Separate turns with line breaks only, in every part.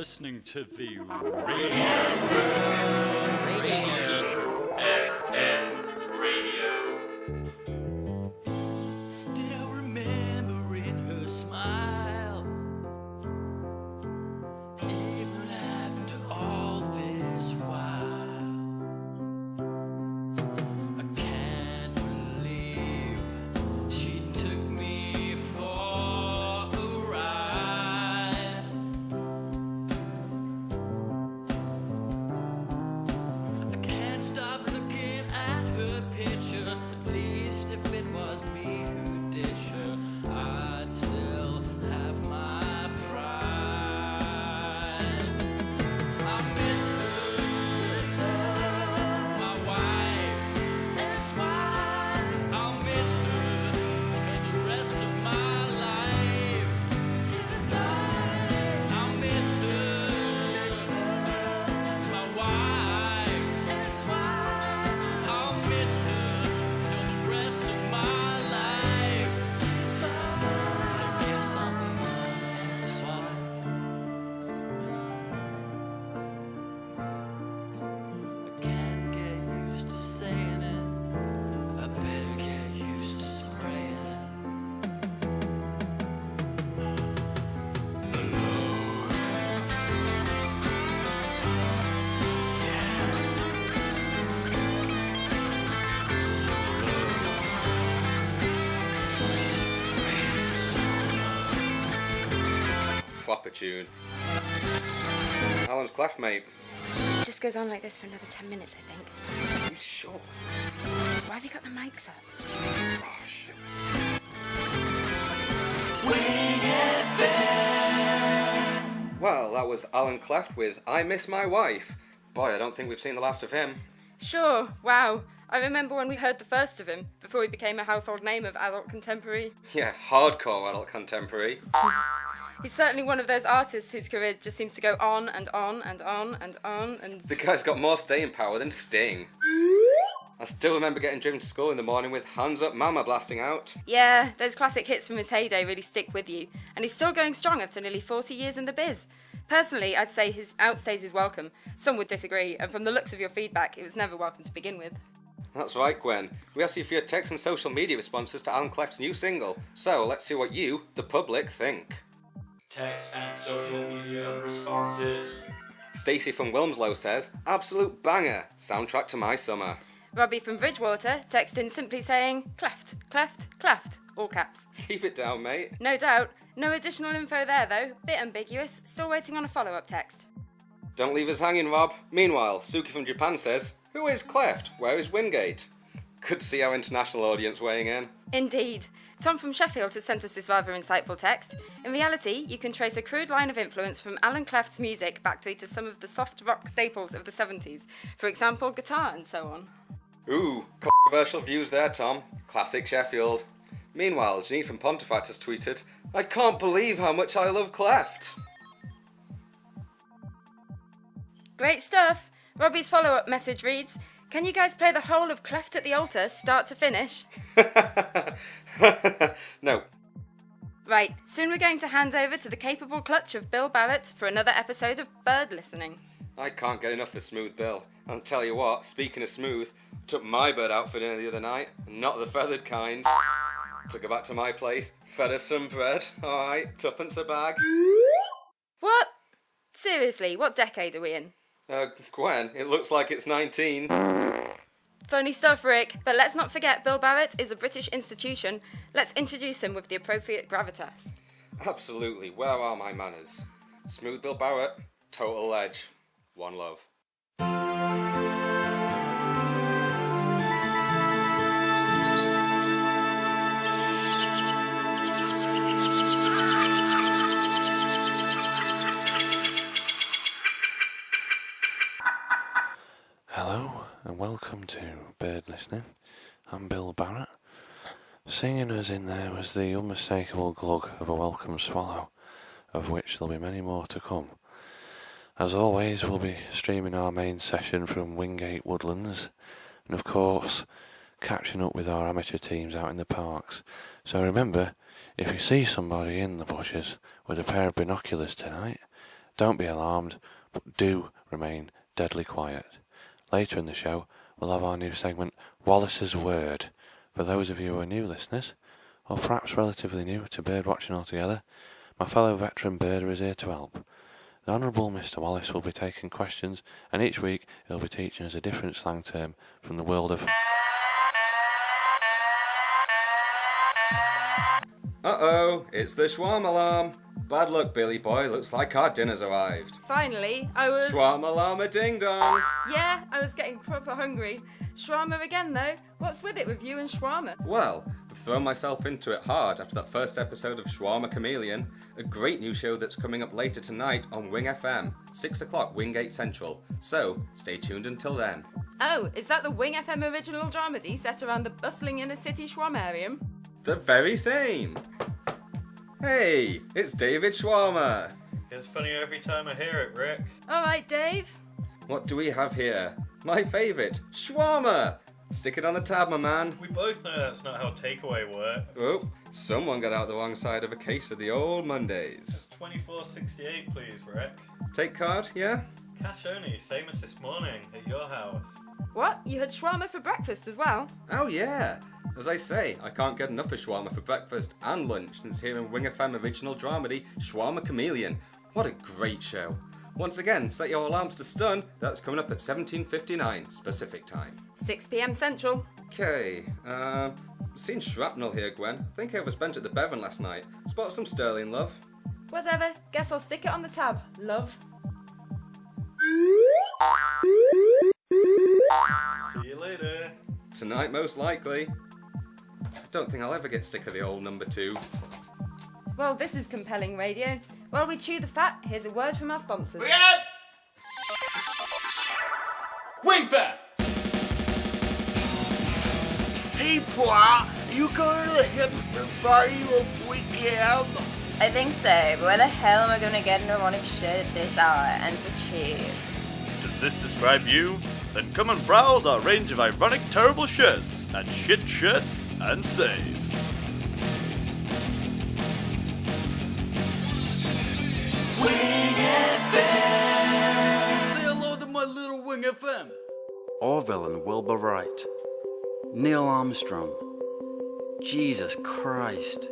listening to the radio.
Still remembering her smile, even after all this while. I can't believe she took me for a ride. I can't stop looking at her picture. At least if it was me who ditched her, I'd still have my pride. I miss her, my wife. That's why I'll miss her till the rest of my life. I'll miss her, my wife. That's why I'll miss her till the rest of my life. I guess I'll be that's why. I can't get used to saying it. I better get used to spraying it.
Proper tune. Alan's clef, mate.
It just goes on like this for another 10 minutes, I think.
Are you sure?
Why have you got the mics up?
Oh, shit. Well, that was Alan Cleft with I Miss My Wife. Boy, I don't think we've seen the last of him.
Sure, wow. I remember when we heard the first of him, before he became a household name of adult contemporary.
Yeah, hardcore adult contemporary.
He's certainly one of those artists whose career just seems to go on and on and on and on and...
The guy's got more staying power than Sting. I still remember getting driven to school in the morning with Hands Up Mama blasting out.
Yeah, those classic hits from his heyday really stick with you, and he's still going strong after nearly 40 years in the biz. Personally, I'd say his outstays his welcome. Some would disagree, and from the looks of your feedback, it was never welcome to begin with.
That's right, Gwen. We asked you for your text and social media responses to Alan Cleft's new single. So, let's see what you, the public, think.
Text and social media responses.
Stacey from Wilmslow says, absolute banger, soundtrack to my summer.
Robbie from Bridgewater texted in simply saying, cleft, cleft, cleft, all caps.
Keep it down, mate.
No doubt. No additional info there though, bit ambiguous, still waiting on a follow-up text.
Don't leave us hanging, Rob. Meanwhile, Suki from Japan says, who is Cleft? Where is Whingate? Good to see our international audience weighing in.
Indeed. Tom from Sheffield has sent us this rather insightful text. In reality, you can trace a crude line of influence from Alan Cleft's music back through to some of the soft rock staples of the 70s. For example, guitar and so on.
Ooh, controversial views there, Tom. Classic Sheffield. Meanwhile, Janine from Pontefract has tweeted, I can't believe how much I love Cleft. Great
stuff. Robbie's follow-up message reads, can you guys play the whole of Cleft at the Altar, start to finish?
No.
Right, soon we're going to hand over to the capable clutch of Bill Barrett for another episode of Bird Listening.
I can't get enough of Smooth Bill. I'll tell you what, speaking of smooth, took my bird out for dinner the other night, not the feathered kind. Took her back to my place, fed her some bread, alright, tuppence a bag.
What? Seriously, what decade are we in?
Gwen, it looks like it's 19.
Funny stuff, Rick, but let's not forget Bill Barrett is a British institution. Let's introduce him with the appropriate gravitas.
Absolutely, where are my manners? Smooth Bill Barrett, total edge. One love.
Hello and welcome to Bird Listening. I'm Bill Barrett. Singing us in there was the unmistakable glug of a welcome swallow, of which there'll be many more to come. As always, we'll be streaming our main session from Whingate Woodlands, and of course, catching up with our amateur teams out in the parks. So remember, if you see somebody in the bushes with a pair of binoculars tonight, Don't be alarmed, but do remain deadly quiet. Later in the show, we'll have our new segment, Wallace's Word. For those of you who are new listeners, or perhaps relatively new to birdwatching altogether, my fellow veteran birder is here to help. The Honourable Mr. Wallace will be taking questions, and each week he'll be teaching us a different slang term from the world of...
Uh-oh, it's the Schwarm alarm. Bad luck, Billy boy. Looks like our dinner's arrived.
Finally, I was...
Schwarm alarm a ding-dong.
Yeah, I was getting proper hungry. Shawarma again, though. What's with it with you and shawarma?
Well, I've thrown myself into it hard after that first episode of Shawarma Chameleon, a great new show that's coming up later tonight on WhingFM, 6 o'clock Whingate Central. So, stay tuned until then.
Oh, is that the WhingFM original dramedy set around the bustling inner city shawarmarium?
The very same. Hey, it's David Shawarma.
It's funnier every time I hear it, Rick.
All right, Dave.
What do we have here? My favourite, shawarma! Stick it on the tab, my man.
We both know that's not how takeaway works.
Oh, someone got out the wrong side of a case of the old Mondays.
It's $24.68, please, Rick.
Take card, yeah?
Cash only, same as this morning at your house.
What? You had shawarma for breakfast as well?
Oh yeah! As I say, I can't get enough of shawarma for breakfast and lunch since hearing WhingFM original dramedy, Shawarma Chameleon. What a great show. Once again, set your alarms to stun. That's coming up at 17:59 specific time.
6 p.m. Central.
Okay, seen shrapnel here, Gwen. I think I overspent at the Bevan last night. Spot some sterling, love.
Whatever. Guess I'll stick it on the tab. Love.
See you later.
Tonight, most likely. I don't think I'll ever get sick of the old number 2.
Well, this is compelling radio. While we chew the fat, here's a word from our sponsors.
WhingFM!
Hey, Plot, you going to the hipster party with weekend?
I think so, but where the hell am I going to get an ironic shirt at this hour and for cheap?
Does this describe you? Then come and browse our range of ironic terrible shirts at shit shirts and save.
Say hello to my little WhingFM.
Orville and Wilbur Wright. Neil Armstrong. Jesus Christ.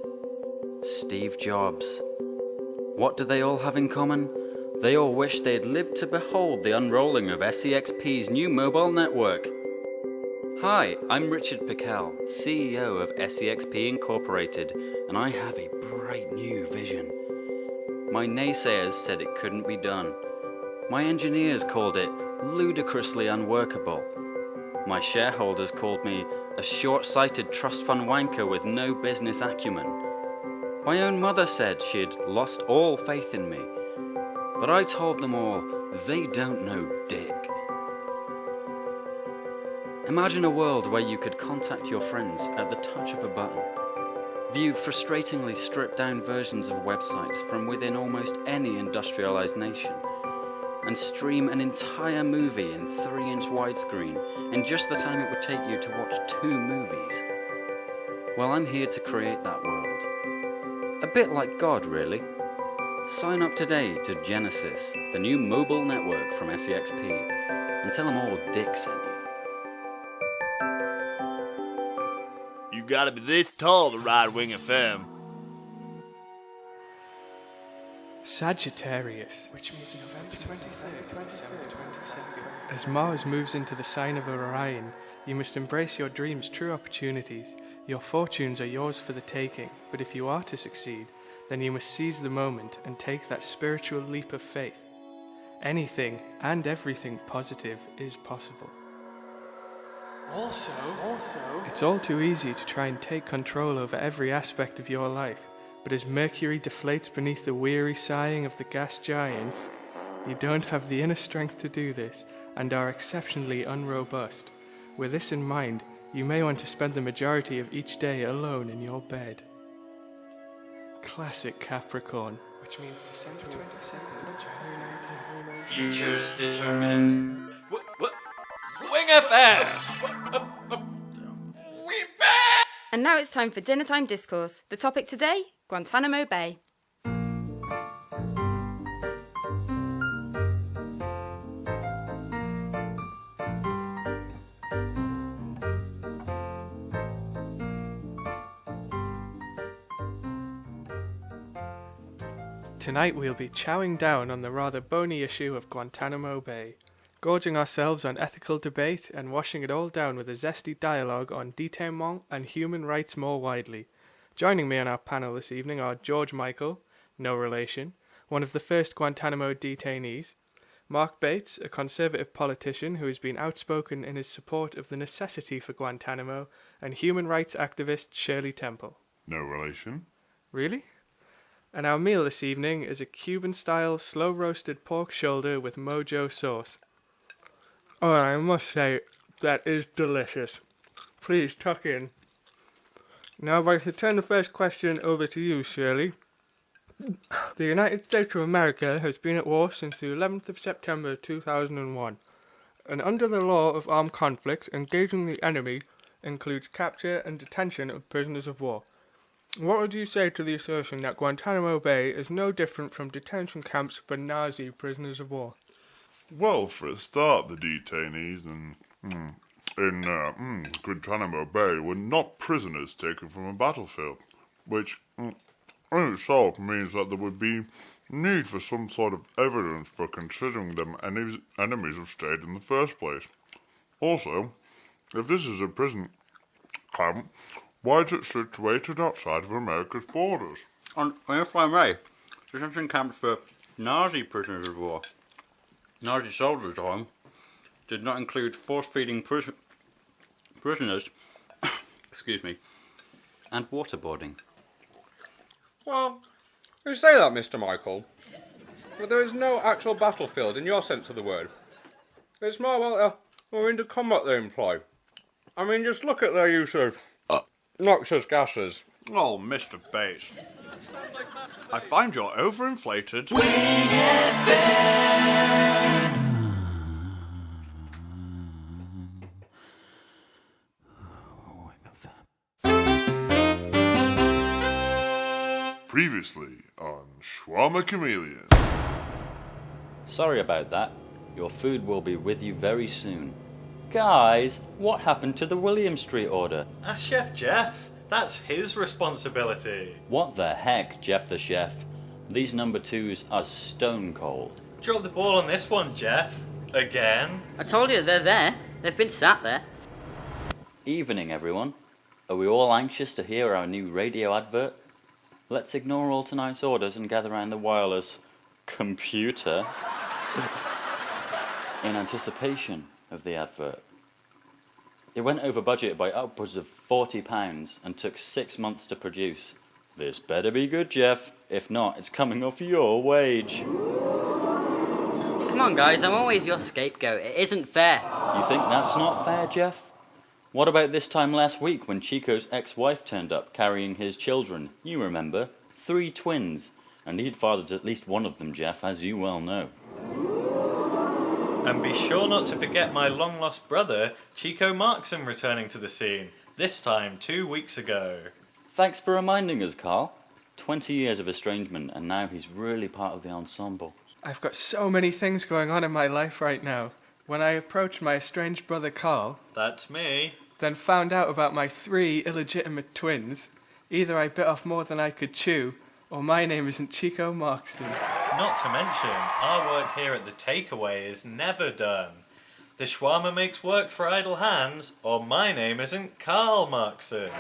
Steve Jobs. What do they all have in common? They all wish they'd lived to behold the unrolling of SEXP's new mobile network. Hi, I'm Richard Pickell, CEO of SEXP Incorporated, and I have a bright new vision. My naysayers said it couldn't be done. My engineers called it ludicrously unworkable. My shareholders called me a short-sighted trust fund wanker with no business acumen. My own mother said she'd lost all faith in me. But I told them all, they don't know dick. Imagine a world where you could contact your friends at the touch of a button, view frustratingly stripped-down versions of websites from within almost any industrialized nation, and stream an entire movie in 3-inch widescreen in just the time it would take you to watch 2 movies. Well, I'm here to create that world. A bit like God, really. Sign up today to Genesis, the new mobile network from SEXP, and tell them all Dick sent you.
You gotta be this tall to ride WhingFM.
Sagittarius, which means November 23rd to December 22nd. As Mars moves into the sign of Orion, you must embrace your dreams' true opportunities. Your fortunes are yours for the taking, but if you are to succeed, then you must seize the moment and take that spiritual leap of faith. Anything and everything positive is possible. Also, it's all too easy to try and take control over every aspect of your life, but as Mercury deflates beneath the weary sighing of the gas giants, you don't have the inner strength to do this and are exceptionally unrobust. With this in mind, you may want to spend the majority of each day alone in your bed. Classic Capricorn, which means December 22nd to January 19th.
Futures determined.
WhingFM!
And now it's time for Dinner Time Discourse. The topic today, Guantanamo Bay.
Tonight we'll be chowing down on the rather bony issue of Guantanamo Bay, gorging ourselves on ethical debate and washing it all down with a zesty dialogue on détainement and human rights more widely. Joining me on our panel this evening are George Michael, no relation, one of the first Guantanamo detainees, Mark Bates, a conservative politician who has been outspoken in his support of the necessity for Guantanamo, and human rights activist Shirley Temple.
No relation.
Really? And our meal this evening is a Cuban-style slow-roasted pork shoulder with mojo sauce. Oh, I must say, that is delicious. Please, tuck in. Now, if I could turn the first question over to you, Shirley. The United States of America has been at war since the 11th of September 2001, and under the law of armed conflict, engaging the enemy includes capture and detention of prisoners of war. What would you say to the assertion that Guantanamo Bay is no different from detention camps for Nazi prisoners of war?
Well, for a start, the detainees in Guantanamo Bay were not prisoners taken from a battlefield, which in itself means that there would be need for some sort of evidence for considering them enemies of state in the first place. Also, if this is a prison camp, why is it situated outside of America's borders?
And if I may, detention camps for Nazi prisoners of war, Nazi soldiers at home, did not include force-feeding prisoners, excuse me, and waterboarding.
Well, you say that, Mr. Michael, but there is no actual battlefield in your sense of the word. It's more into combat they employ. I mean, just look at their use of noxious gases.
Oh, Mr. Bates. I find you're overinflated.
Previously on Shawarma Chameleon.
Sorry about that. Your food will be with you very soon. Guys, what happened to the William Street order?
Ask Chef Jeff. That's his responsibility.
What the heck, Jeff the chef? These number twos are stone cold.
Drop the ball on this one, Jeff. Again.
I told you, they're there. They've been sat there.
Evening, everyone. Are we all anxious to hear our new radio advert? Let's ignore all tonight's orders and gather around the wireless computer in anticipation of the advert. It went over budget by upwards of £40 and took 6 months to produce. This better be good, Jeff. If not, it's coming off your wage.
Come on, guys, I'm always your scapegoat. It isn't fair.
You think that's not fair, Jeff? What about this time last week when Chico's ex-wife turned up carrying his children? You remember? 3 twins. And he'd fathered at least one of them, Jeff, as you well know.
And be sure not to forget my long-lost brother, Chico Markson, returning to the scene. This time 2 weeks ago.
Thanks for reminding us, Carl. 20 years of estrangement, and now he's really part of the ensemble.
I've got so many things going on in my life right now. When I approached my estranged brother Carl...
That's me.
Then found out about my 3 illegitimate twins, either I bit off more than I could chew, or my name isn't Chico Markson.
Not to mention, our work here at the Takeaway is never done. The shawarma makes work for idle hands, or my name isn't Carl Markson.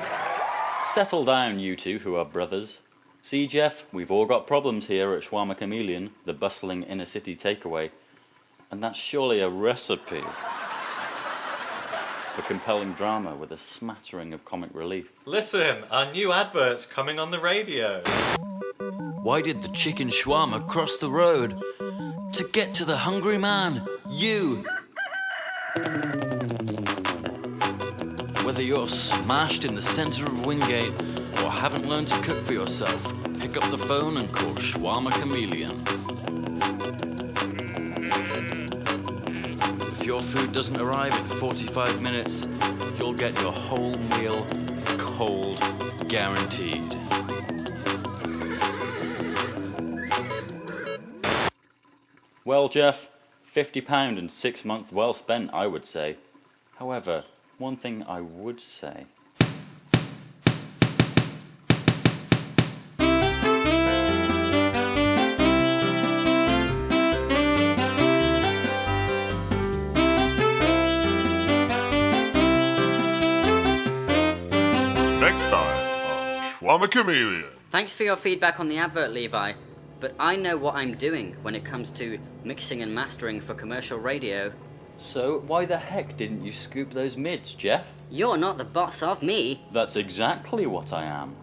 Settle down, you two who are brothers. See, Jeff, we've all got problems here at Shawarma Chameleon, the bustling inner-city takeaway. And that's surely a recipe for compelling drama with a smattering of comic relief.
Listen, our new advert's coming on the radio.
Why did the chicken shawarma cross the road? To get to the hungry man, you. Whether you're smashed in the centre of Whingate or haven't learned to cook for yourself, pick up the phone and call Shawarma Chameleon. If your food doesn't arrive in 45 minutes, you'll get your whole meal cold, guaranteed.
Well, Jeff, £50 and 6 months well spent, I would say. However, one thing I would say.
next time on Schwammer Chameleon.
Thanks for your feedback on the advert, Levi. But I know what I'm doing when it comes to mixing and mastering for commercial radio.
So why the heck didn't you scoop those mids, Jeff?
You're not the boss of me.
That's exactly what I am.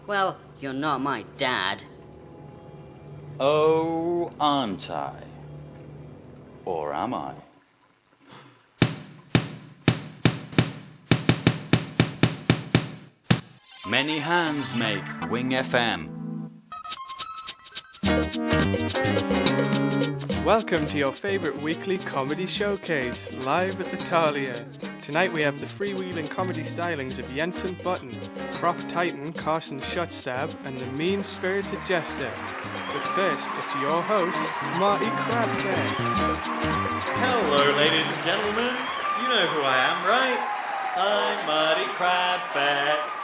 Well, you're not my dad.
Oh, aren't I? Or am I? Many hands make WhingFM.
Welcome to your favourite weekly comedy showcase, live at the Thalia. Tonight we have the freewheeling comedy stylings of Jensen Button, prop titan Carson Shutstab, and the mean-spirited jester. But first, it's your host, Marty Crabfair.
Hello, ladies and gentlemen. You know who I am, right? I'm Marty Crabfair.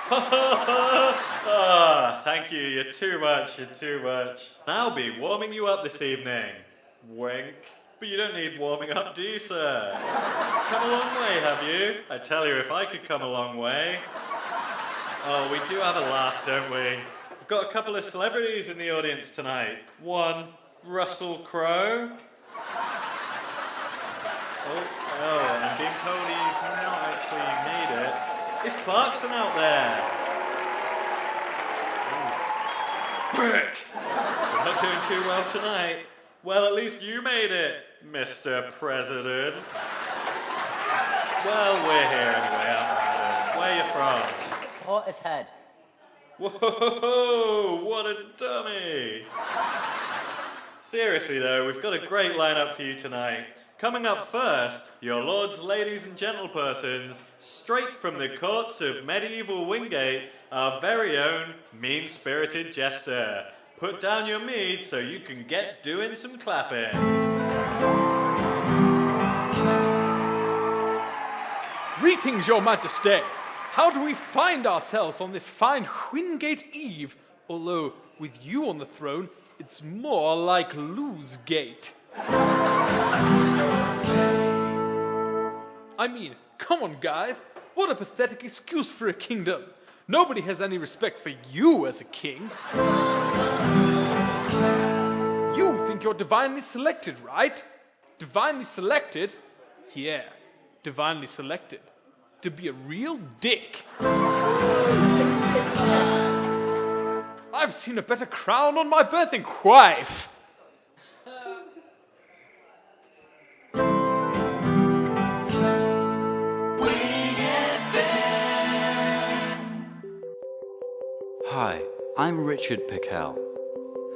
Oh, thank you. You're too much. I'll be warming you up this evening. Wink. But you don't need warming up, do you, sir? Come a long way, have you? I tell you, if I could come a long way. Oh, we do have a laugh, don't we? We've got a couple of celebrities in the audience tonight. One, Russell Crowe. Oh, I'm being told he's not actually made it. Is Clarkson out there? Brick! We're not doing too well tonight. Well, at least you made it, Mr. President. Well, we're here anyway, aren't we, Adam? Where are you from?
Portishead.
Whoa, what a dummy! Seriously though, we've got a great lineup for you tonight. Coming up first, your lords, ladies and gentlepersons, straight from the courts of medieval Whingate, our very own mean-spirited jester. Put down your mead so you can get doing some clapping.
Greetings, your majesty. How do we find ourselves on this fine Whingate Eve? Although, with you on the throne, it's more like Losegate. I mean, come on, guys. What a pathetic excuse for a kingdom. Nobody has any respect for you as a king. You think you're divinely selected, right? Divinely selected? Yeah, divinely selected. To be a real dick. I've seen a better crown on my birthing wife.
Hi, I'm Richard Pickell.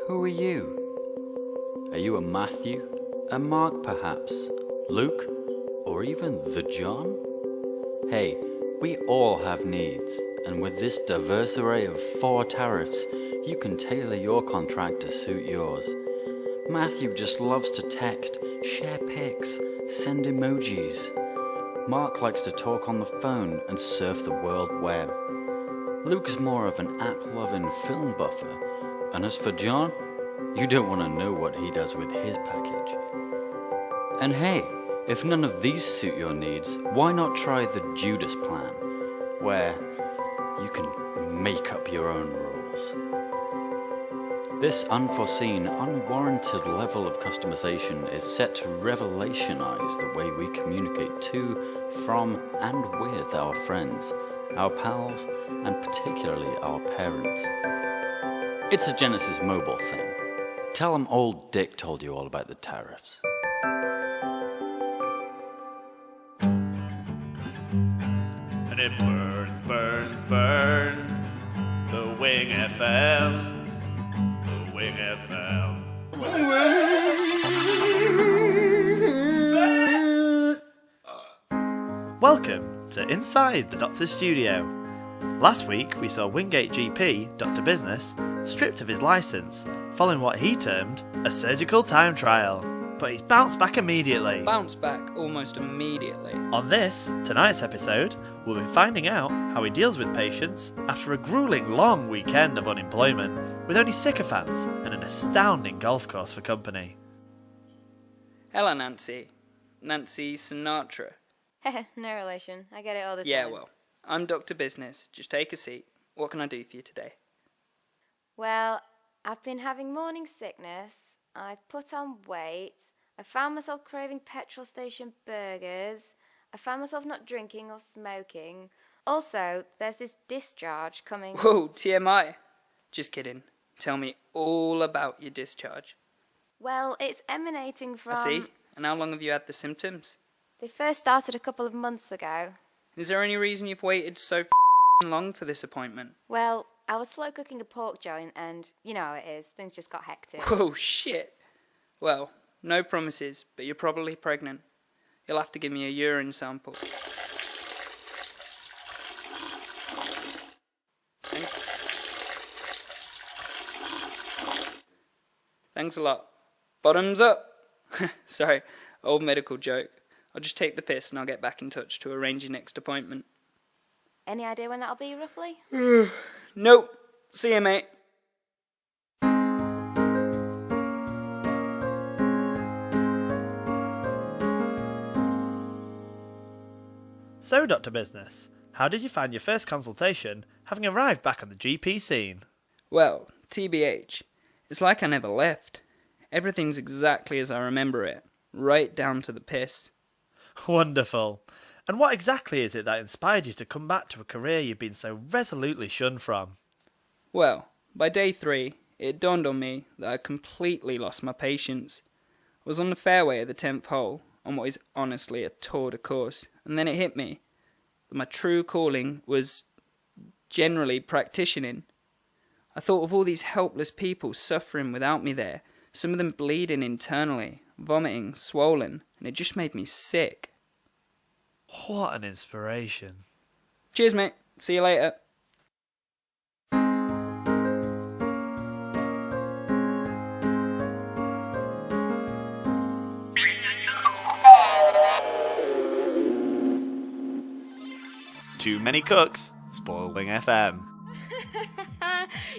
Who are you? Are you a Matthew? A Mark, perhaps? Luke? Or even the John? Hey, we all have needs, and with this diverse array of 4 tariffs, you can tailor your contract to suit yours. Matthew just loves to text, share pics, send emojis. Mark likes to talk on the phone and surf the world web. Luke's more of an app-loving film buffer, and as for John, you don't want to know what he does with his package. And hey, if none of these suit your needs, why not try the Judas plan, where you can make up your own rules. This unforeseen, unwarranted level of customization is set to revolutionize the way we communicate to, from, and with our friends, our pals, and particularly our parents. It's a Genesis Mobile thing. Tell them old Dick told you all about the tariffs.
And it burns, burns, burns. The Wing FM. The Wing FM.
Welcome to Inside the Doctor's Studio. Last week we saw Whingate GP, Dr. Business, stripped of his licence, following what he termed a surgical time trial. But he's bounced back immediately.
Bounced back almost immediately.
On this, tonight's episode, we'll be finding out how he deals with patients after a grueling long weekend of unemployment, with only sycophants and an astounding golf course for company.
Hello, Nancy. Nancy Sinatra.
No relation. I get it all the time.
Yeah, well, I'm Dr. Business. Just take a seat. What can I do for you today?
Well, I've been having morning sickness, I've put on weight, I found myself craving petrol station burgers, I found myself not drinking or smoking. Also, there's this discharge coming...
Whoa, TMI. Just kidding. Tell me all about your discharge.
Well, it's emanating from...
I see. And how long have you had the symptoms?
They first started a couple of months ago.
Is there any reason you've waited so long for this appointment?
Well, I was slow cooking a pork joint and, you know how it is, things just got hectic.
Whoa, shit. Well, no promises, but you're probably pregnant. You'll have to give me a urine sample. Thanks a lot. Bottoms up! Sorry, old medical joke. I'll just take the piss and I'll get back in touch to arrange your next appointment.
Any idea when that'll be, roughly?
Nope. See you, mate.
So, Dr. Business, how did you find your first consultation, having arrived back on the GP scene?
Well, TBH, it's like I never left. Everything's exactly as I remember it, right down to the piss.
Wonderful. And what exactly is it that inspired you to come back to a career you've been so resolutely shunned from?
Well, by day 3, it dawned on me that I'd completely lost my patience. I was on the fairway of the 10th hole, on what is honestly a tour de course, and then it hit me that my true calling was generally practicing. I thought of all these helpless people suffering without me there, some of them bleeding internally, vomiting, swollen, and it just made me sick.
What an inspiration.
Cheers, mate. See you later.
Too many cooks spoil WhingFM.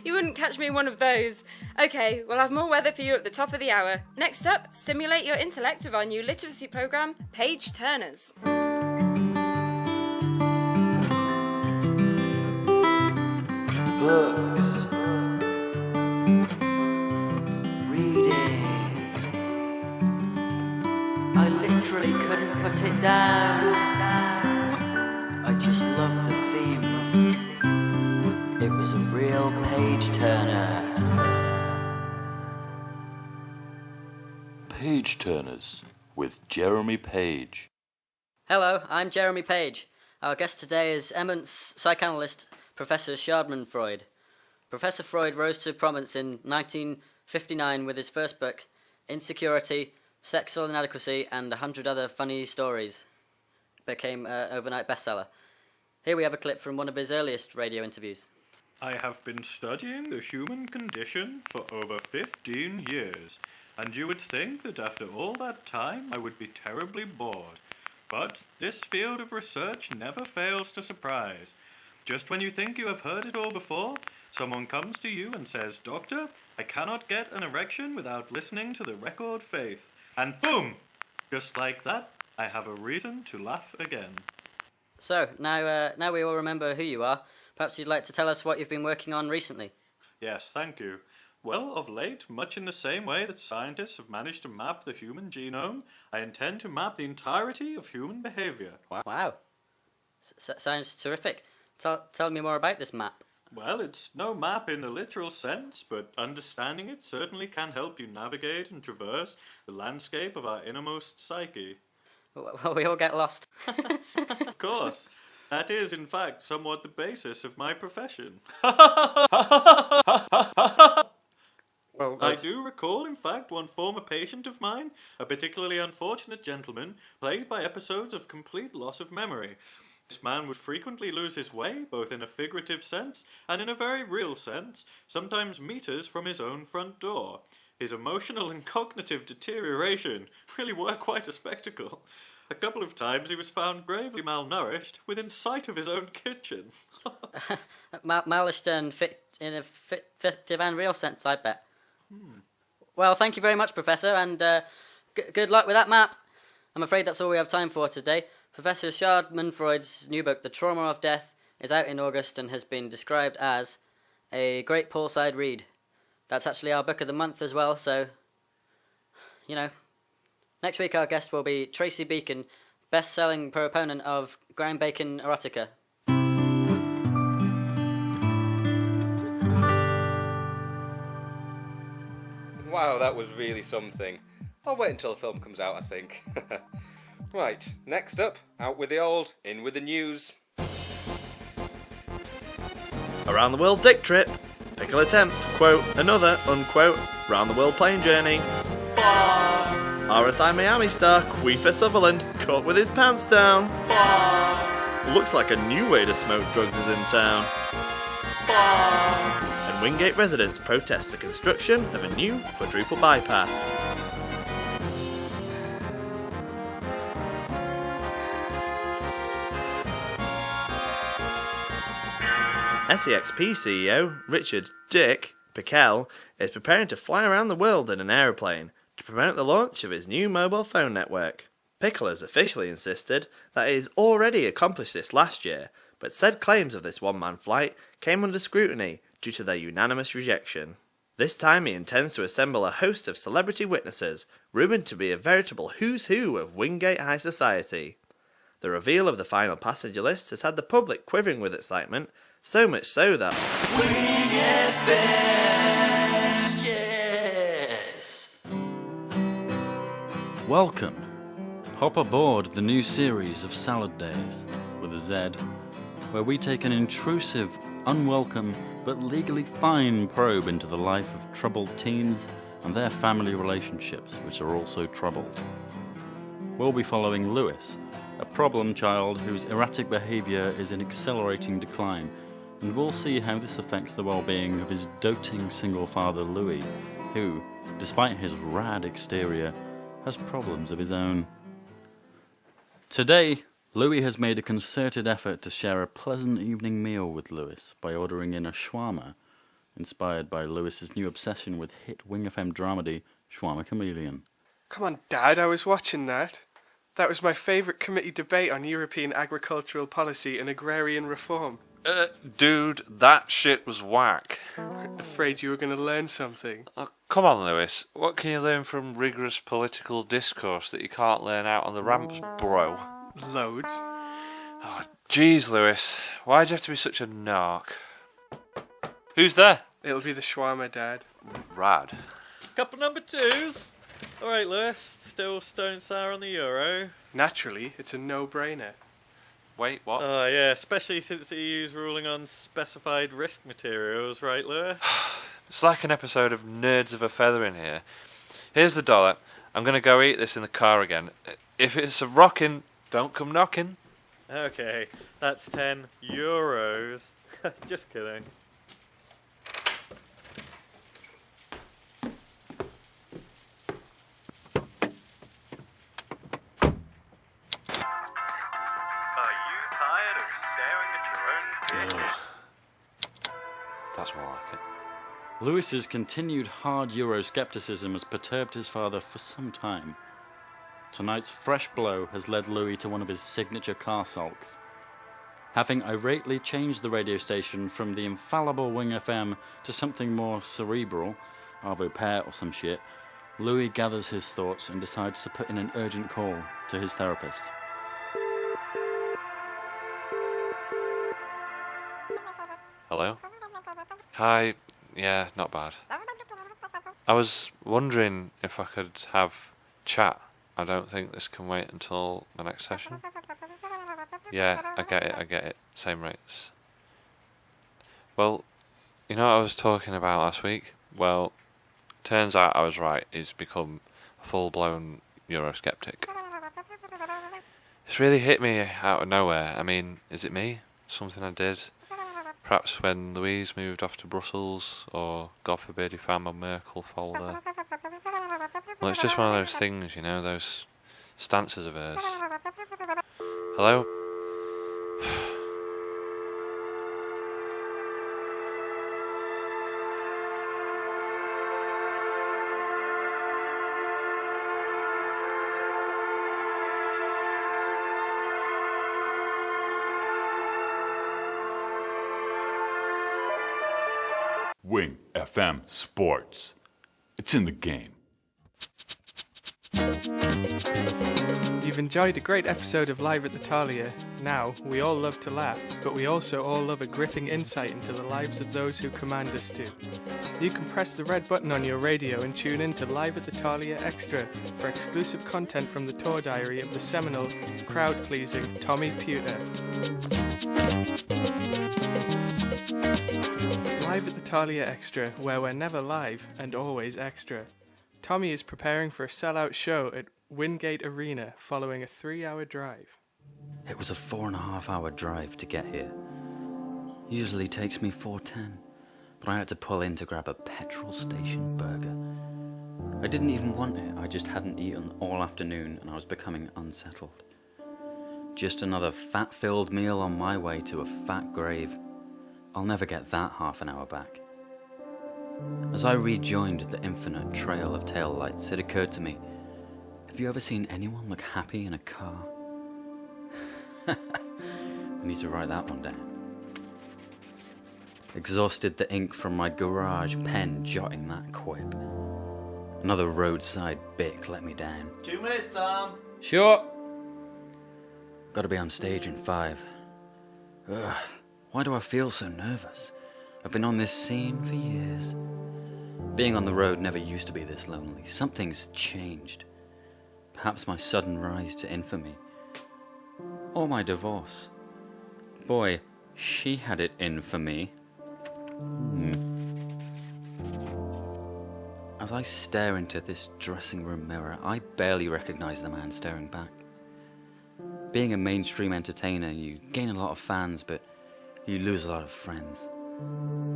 You wouldn't catch me in one of those. Okay, we'll have more weather for you at the top of the hour. Next up, stimulate your intellect with our new literacy programme, Page Turners.
Books. Reading. I literally couldn't put it down. I just loved the themes. It was a real page turner.
Page Turners with Jeremy Page.
Hello, I'm Jeremy Page. Our guest today is eminent psychoanalyst Professor Schadenfreude. Professor Freud rose to prominence in 1959 with his first book, Insecurity, Sexual Inadequacy, and 100 Other Funny Stories. Became an overnight bestseller. Here we have a clip from one of his earliest radio interviews.
I have been studying the human condition for over 15 years, and you would think that after all that time I would be terribly bored. But this field of research never fails to surprise. Just when you think you have heard it all before, someone comes to you and says, "Doctor, I cannot get an erection without listening to the record Faith." And boom! Just like that, I have a reason to laugh again.
So, now we all remember who you are. Perhaps you'd like to tell us what you've been working on recently.
Yes, thank you. Well, of late, much in the same way that scientists have managed to map the human genome, I intend to map the entirety of human behaviour.
Wow. Sounds terrific. Tell me more about this map.
Well, it's no map in the literal sense, but understanding it certainly can help you navigate and traverse the landscape of our innermost psyche.
Well, we all get lost.
Of course. That is, in fact, somewhat the basis of my profession.
Well,
I do recall, in fact, one former patient of mine, a particularly unfortunate gentleman, plagued by episodes of complete loss of memory. This man would frequently lose his way, both in a figurative sense and in a very real sense, sometimes meters from his own front door. His emotional and cognitive deterioration really were quite a spectacle. A couple of times he was found gravely malnourished within sight of his own kitchen.
Malnourished and fit in a fictive and real sense, I bet. Well, thank you very much, Professor, and good luck with that map. I'm afraid that's all we have time for today. Professor Schadenfreude's new book, The Trauma of Death, is out in August and has been described as a great poolside read. That's actually our book of the month as well, so, you know. Next week our guest will be Tracy Beacon, best-selling proponent of ground bacon erotica.
Wow, that was really something. I'll wait until the film comes out, I think. Right, next up, out with the old, in with the news.
Around the world dick trip. Pickle attempts, quote, another, unquote, round the world plane journey. RSI Miami star Queefer Sutherland caught with his pants down. Looks like a new way to smoke drugs is in town. And Whingate residents protest the construction of a new quadruple bypass. SEXP CEO Richard Dick Pickell is preparing to fly around the world in an aeroplane to promote the launch of his new mobile phone network. Pickell has officially insisted that he has already accomplished this last year, but said claims of this one-man flight came under scrutiny due to their unanimous rejection. This time he intends to assemble a host of celebrity witnesses, rumoured to be a veritable who's who of Whingate High Society. The reveal of the final passenger list has had the public quivering with excitement, so much so that
WhingFM, yes.
Welcome. Hop aboard the new series of Salad Days, with a Z, where we take an intrusive, unwelcome, but legally fine probe into the life of troubled teens and their family relationships, which are also troubled. We'll be following Lewis, a problem child whose erratic behaviour is in accelerating decline, and we'll see how this affects the well-being of his doting single father Louis, who, despite his rad exterior, has problems of his own. Today, Louis has made a concerted effort to share a pleasant evening meal with Lewis by ordering in a shawarma, inspired by Lewis's new obsession with hit WhingFM dramedy Shawarma Chameleon.
Come on, Dad, I was watching that. That was my favourite committee debate on European agricultural policy and agrarian reform.
Dude, that shit was whack.
Afraid you were going to learn something.
Oh, come on, Lewis. What can you learn from rigorous political discourse that you can't learn out on the ramps, bro?
Loads.
Oh, jeez, Lewis. Why'd you have to be such a narc? Who's there?
It'll be the shawarma, Dad.
Rad.
Couple number twos. Alright, Lewis. Still stone sour on the euro.
Naturally, it's a no-brainer.
Wait, what?
Oh, yeah, especially since the EU's ruling on specified risk materials, right, Lewis?
It's like an episode of Nerds of a Feather in here. Here's the $1. I'm going to go eat this in the car again. If it's a rockin', don't come knocking.
Okay, that's €10. Just kidding.
That's more like it.
Lewis's continued hard Euroscepticism has perturbed his father for some time. Tonight's fresh blow has led Louis to one of his signature car sulks. Having irately changed the radio station from the infallible WhingFM to something more cerebral, Arvo Pear or some shit, Louis gathers his thoughts and decides to put in an urgent call to his therapist.
Hello? Hi. Yeah, not bad. I was wondering if I could have chat. I don't think this can wait until the next session. Yeah, I get it. Same rates. Well, you know what I was talking about last week? Well, turns out I was right. He's become a full-blown Eurosceptic. It's really hit me out of nowhere. I mean, is it me? Something I did? Perhaps when Louise moved off to Brussels, or God forbid he found my Merkel folder. Well, it's just one of those things, you know, those stances of hers. Hello?
WhingFM Sports. It's in the game.
You've enjoyed a great episode of Live at the Talia. Now, we all love to laugh, but we also all love a gripping insight into the lives of those who command us to. You can press the red button on your radio and tune in to Live at the Talia Extra for exclusive content from the tour diary of the seminal, crowd-pleasing Tommy Pewter. Live at the Talia Extra, where we're never live and always extra. Tommy is preparing for a sellout show at Whingate Arena following a 3-hour drive.
It was a 4.5-hour drive to get here. Usually takes me 4:10, but I had to pull in to grab a petrol station burger. I didn't even want it, I just hadn't eaten all afternoon and I was becoming unsettled. Just another fat-filled meal on my way to a fat grave. I'll never get that half an hour back. As I rejoined the infinite trail of taillights, it occurred to me, have you ever seen anyone look happy in a car? I need to write that one down. Exhausted the ink from my garage pen jotting that quip. Another roadside bic let me down.
2 minutes, Tom.
Sure. Gotta be on stage in 5. Ugh, why do I feel so nervous? I've been on this scene for years. Being on the road never used to be this lonely. Something's changed. Perhaps my sudden rise to infamy. Or my divorce. Boy, she had it in for me. As I stare into this dressing room mirror, I barely recognize the man staring back. Being a mainstream entertainer, you gain a lot of fans, but you lose a lot of friends.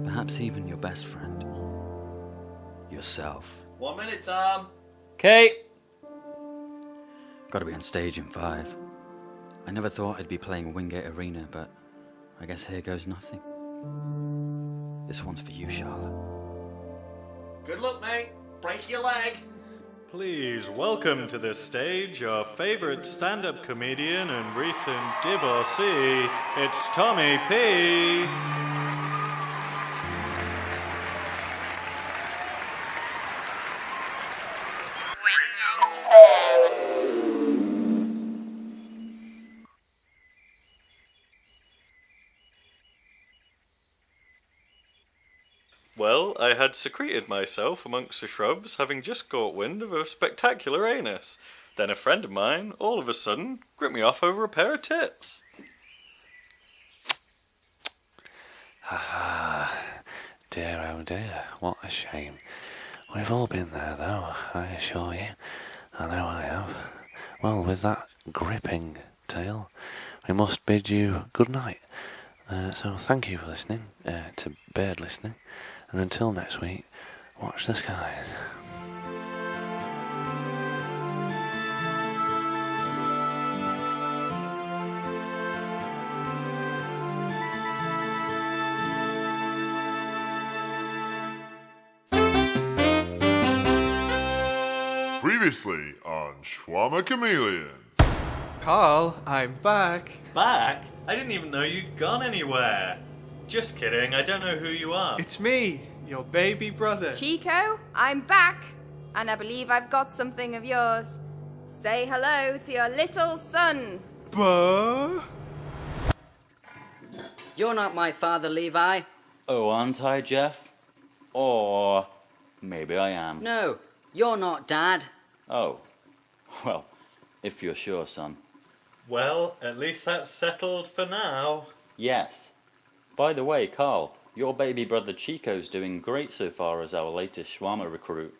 Perhaps even your best friend. Yourself.
1 minute, Tom.
Kate! Gotta be on stage in 5. I never thought I'd be playing Whingate Arena, but I guess here goes nothing. This one's for you, Charlotte.
Good luck, mate. Break your leg.
Please welcome to the stage our favourite stand-up comedian and recent divorcee. It's Tommy P. Well, I had secreted myself amongst the shrubs, having just caught wind of a spectacular anus. Then a friend of mine, all of a sudden, gripped me off over a pair of tits.
Dear, oh dear, what a shame. We've all been there, though, I assure you. I know I have. Well, with that gripping tale, we must bid you good night. So thank you for listening, to Bird Listening, and until next week, watch the skies.
Previously on Shawarma Chameleon.
Carl, I'm back.
Back? I didn't even know you'd gone anywhere. Just kidding, I don't know who you are.
It's me, your baby brother.
Chico, I'm back, and I believe I've got something of yours. Say hello to your little son.
Bo?
You're not my father, Levi.
Oh, aren't I, Jeff? Or maybe I am.
No, you're not, Dad.
Oh, well, if you're sure, son.
Well, at least that's settled for now.
Yes. By the way, Carl, your baby brother Chico's doing great so far as our latest shawarma recruit.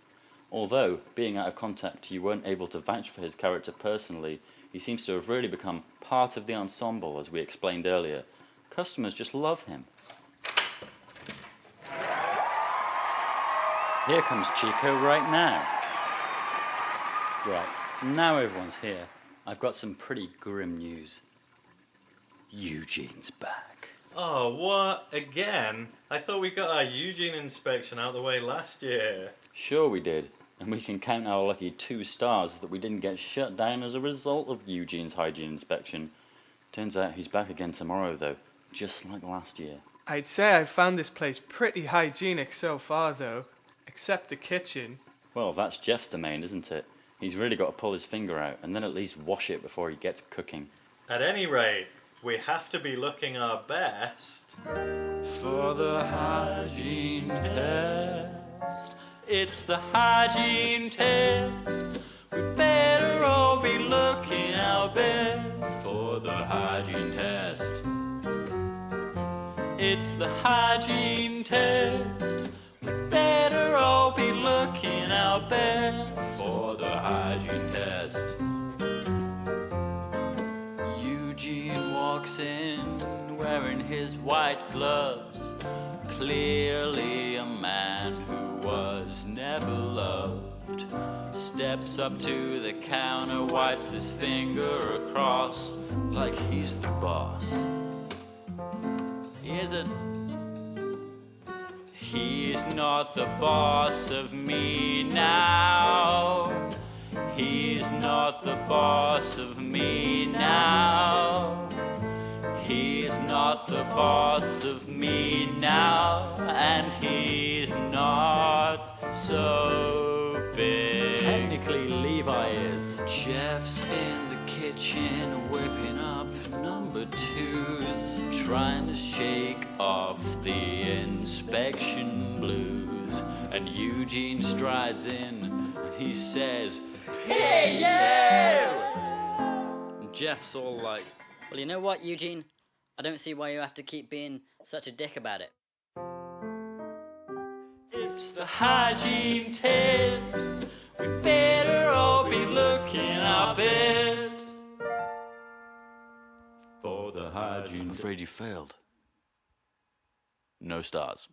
Although, being out of contact, you weren't able to vouch for his character personally, he seems to have really become part of the ensemble, as we explained earlier. Customers just love him. Here comes Chico right now. Right, now everyone's here. I've got some pretty grim news. Eugene's back.
Oh, what? Again? I thought we got our Eugene inspection out the way last year.
Sure we did, and we can count our lucky 2 stars that we didn't get shut down as a result of Eugene's hygiene inspection. Turns out he's back again tomorrow though, just like last year.
I'd say I've found this place pretty hygienic so far, though. Except the kitchen.
Well, that's Jeff's domain, isn't it? He's really got to pull his finger out and then at least wash it before he gets cooking.
At any rate, we have to be looking our best.
For the hygiene test. It's the hygiene test. We better all be looking our best. For the hygiene test. It's the hygiene test. We better all be looking our best. For the hygiene test. Eugene walks in wearing his white gloves. Clearly a man who was never loved. Steps up to the counter, wipes his finger across like he's the boss. He isn't. He's not the boss of me now. He's not the boss of me now. He's not the boss of me now. And he's not so big.
Technically, Levi is.
Jeff's in the kitchen whipping up number twos, trying to shake off the inspection blues. And Eugene strides in and he says, "Hey, you!" And Jeff's all like,
Well, you know what, Eugene? I don't see why you have to keep being such a dick about it.
It's the hygiene test. We better all be looking our best. For the hygiene.
I'm afraid you failed. No stars.